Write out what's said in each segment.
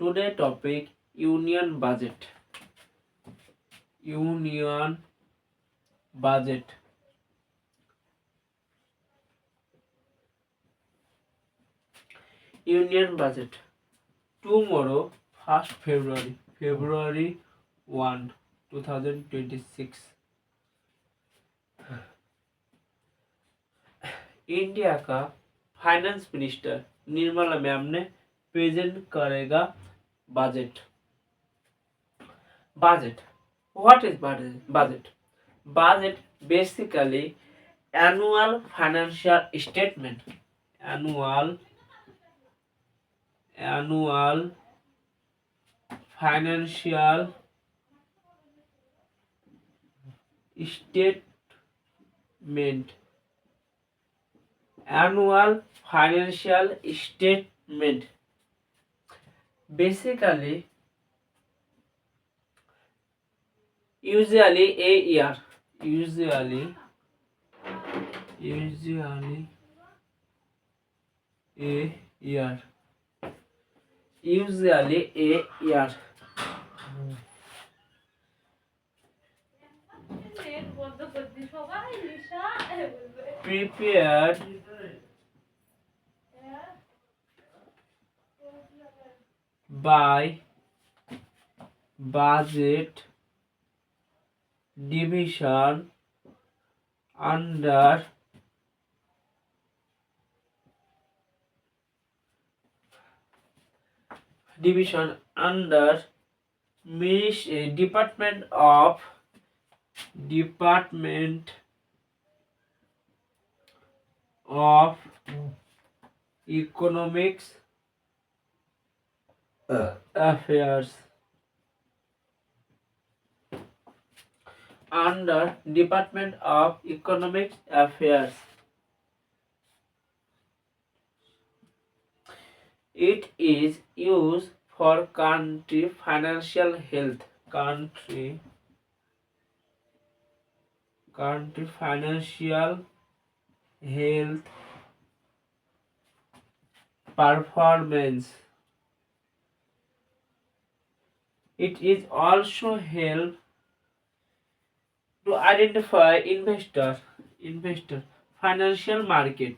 Today topic Union Budget. Union Budget. Union Budget. Tomorrow, 1st February, February 1, 2026. India का finance minister Nirmala ma'am ने present करेगा budget. Budget. What is budget? Budget basically annual financial statement. Annual financial statement. Annual financial statement. Basically, usually a year. Usually a year. Usually a year. Prepared by budget division under Department of Economics Affairs. Under Department of Economic Affairs. It is used for country financial health. Country financial health performance. It is also help to identify investor financial market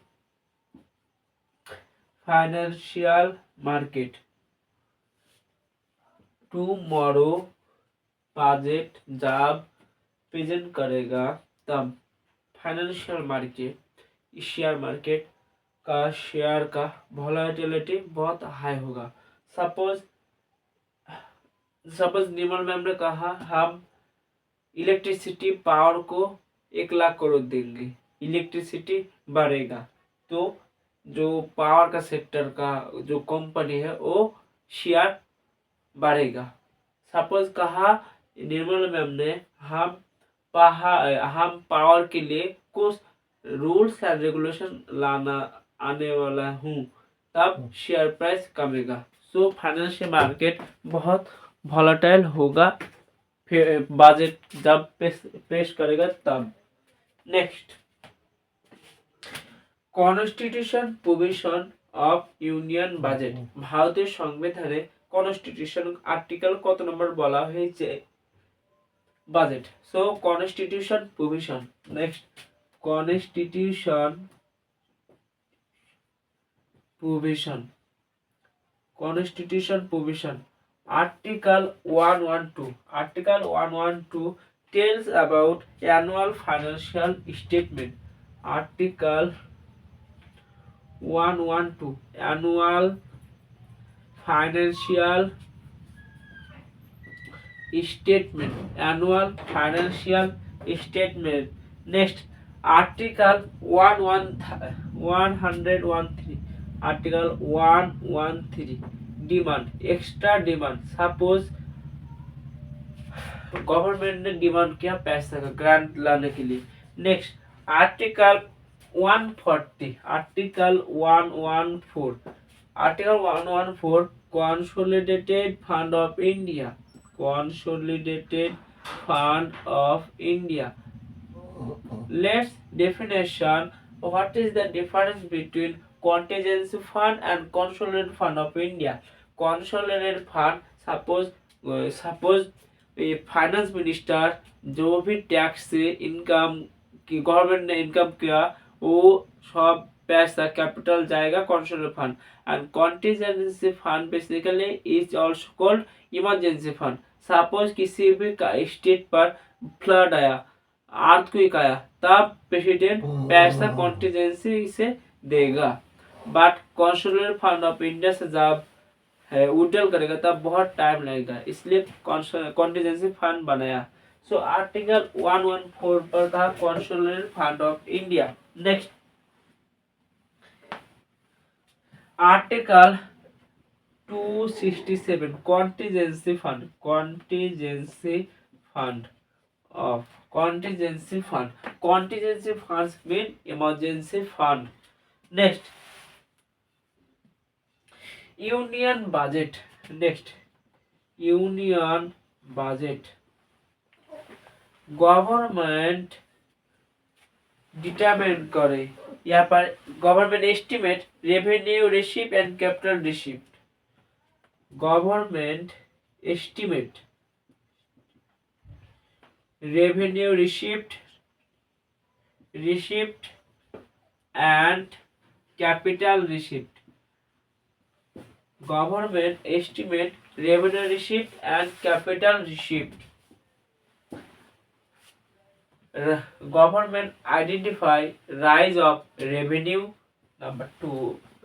tomorrow budget जब present करेगा तब financial market share का volatility बहुत high होगा. Suppose निर्मल ma'am ने कहा हम electricity power को 1,00,000 करोड़ देंगे, इलेक्ट्रिसिटी बढ़ेगा तो जो पावर का सेक्टर का जो कंपनी है वो शेयर बढ़ेगा. सपोज कहा निर्मला मैम ने हम पावर के लिए कुछ रूल्स एंड रेगुलेशन लाना आने वाला हूँ तब शेयर प्राइस कमेगा. सो फाइनेंशियल मार्केट बहुत वॉलेटाइल होगा बजट जब पेश करेगा तब. Next, constitution provision of union budget. ভারতের সংবিধানে কনস্টিটিউশন আর্টিকেল কত নম্বর বলা হয়েছে budget. So constitution provision. Next, constitution provision. Article 112 tells about annual financial statement. Article 112 annual financial statement. Next, Article 113. Article 113 demand, extra demand. Suppose government ने demand किया पैसा का ग्रांट लाने के लिए. Next, article 114 consolidated fund of India. Let's definition. What is the difference between contingency fund and consolidated fund of India? Consolidated fund suppose suppose finance minister जो भी tax से इनकम की गवर्नमेंट ने इनकम किया वो सब पैसा कैपिटल जाएगा consolidated fund. And contingency fund basically is also called emergency fund. Suppose किसी भी स्टेट पर फ्लड आया, अर्थक्वेक आया, तब प्रेसिडेंट पैसा कॉन्टीजेंसी से देगा। But consolidated fund of India से जब है विड्रॉल करेगा तब बहुत टाइम लगेगा, इसलिए कॉन्टीजेंसी फंड बनाया। सो आर्टिकल 114 पर था consolidated fund of India. Next article 267 contingency fund. Contingency fund of contingency fund. Contingency funds mean emergency fund. Next, union budget. Next, union budget. Government determine करे, यहाँ पर government estimate revenue receive and capital received. Government estimate revenue received and capital received. Government estimate revenue received and capital received. Government identify rise of revenue. Number 2,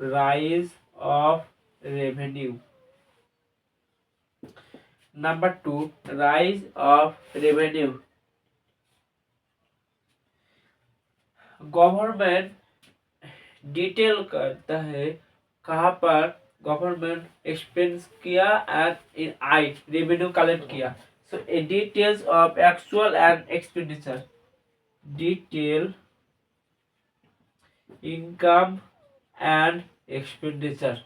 rise of revenue. Number 2, rise of revenue. Government detail करता है कहाँ पर government expense किया and आई revenue collect किया। So a details of actual and expenditure, detail income and expenditure.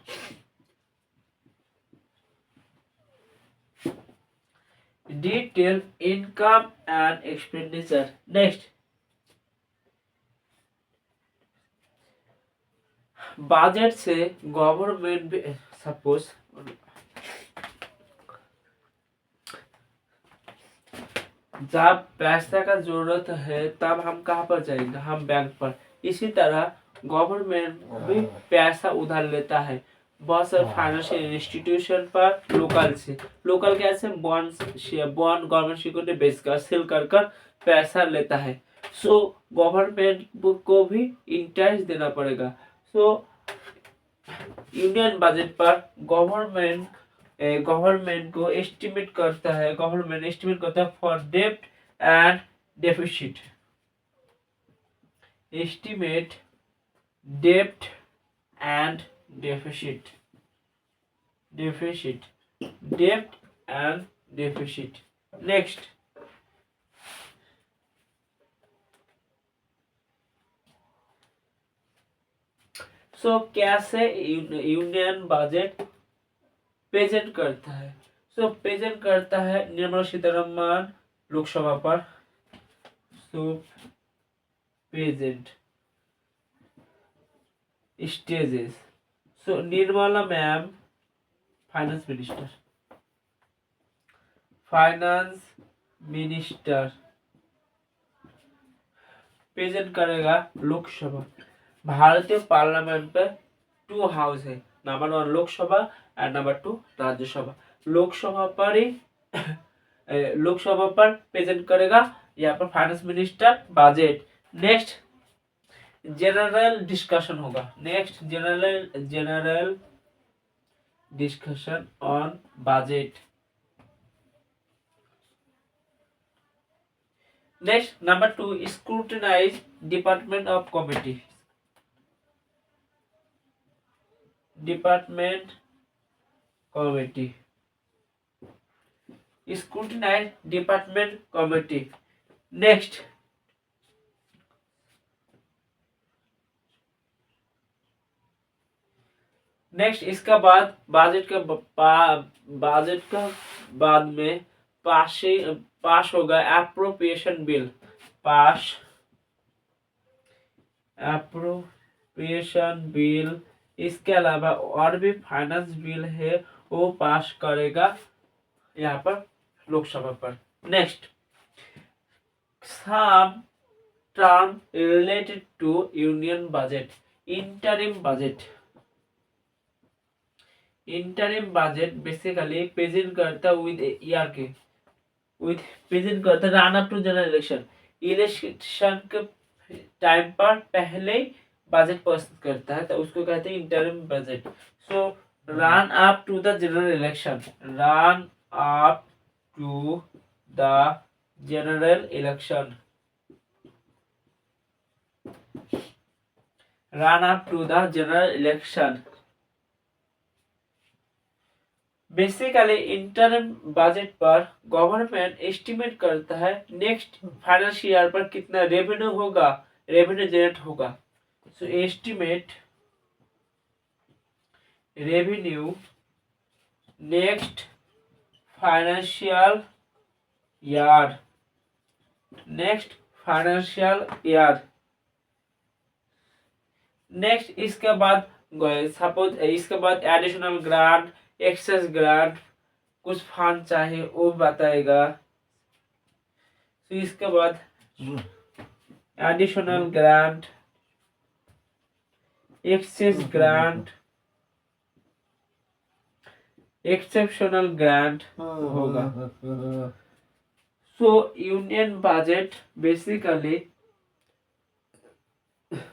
Detail income and expenditure. Next, budget से government suppose जब पैसा का जरूरत है तब हम कहाँ पर जाएंगे, हम बैंक पर। इसी तरह गवर्नमेंट भी पैसा उधार लेता है बहुत सारे फाइनेंशियल इंस्टीट्यूशन पर लोकल कैसे बॉन्ड गवर्नमेंट सिक्योरिटी बेचकर सेल कर पैसा लेता है। सो गवर्नमेंट को भी इंटरेस्ट देना पड़ेगा। सो यूनियन बजट पर गवर्नमेंट को एस्टिमेट करता है फॉर डेब्ट एंड डेफिसिट। एस्टिमेट डेब्ट एंड डेफिसिट, डेब्ट एंड डेफिसिट। नेक्स्ट, सो कैसे यूनियन बजट प्रेजेंट करता है। सो प्रेजेंट करता है निर्मला सीतारमण लोकसभा पर। So present stages. So Nirmala ma'am finance minister present करेगा लोकसभा। भारतीय पार्लियामेंट पे 2 हाउस है, number 1 Lok Sabha and number 2 Rajya Sabha. Lok Sabha पर प्रेजेंट करेगा यहाँ पर finance minister budget. Next, general discussion होगा। Next, general discussion on budget. Next, number 2, scrutinize department of committee. scrutinize department committee। Next, इसका बाद बजट का बाद में पास होगा एप्रोप्रिएशन बिल। Appropriation bill. इसके अलावा और भी फाइनेंस बिल है वो पास करेगा यहाँ पर लोकसभा पर। Next, some term related to union budget, interim budget। Interim budget basically present करता विद ईयर के विद प्रेजेंट करता run up to general election, election के टाइम पर पहले बजट प्रस्तुत करता है तो उसको कहते हैं interim budget. So run up to the general election, run up to the general election, run up to the general election. Basically interim budget पर गवर्नमेंट एस्टिमेट करता है नेक्स्ट फाइनेंशियल ईयर पर कितना रेवेन्यू होगा, रेवेन्यू जनरेट होगा। So estimate revenue next financial year, next financial year. Next इसके बाद suppose इसके बाद एडिशनल ग्रांट, एक्सेस ग्रांट, कुछ फंड चाहे वो बताएगा। तो इसके बाद additional grant, excess grant, exceptional grant होगा। So union budget basically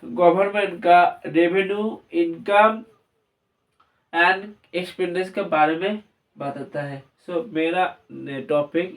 government का रेवेन्यू, इनकम एंड एक्सपेंडिचर के बारे में बताता है। सो मेरा टॉपिक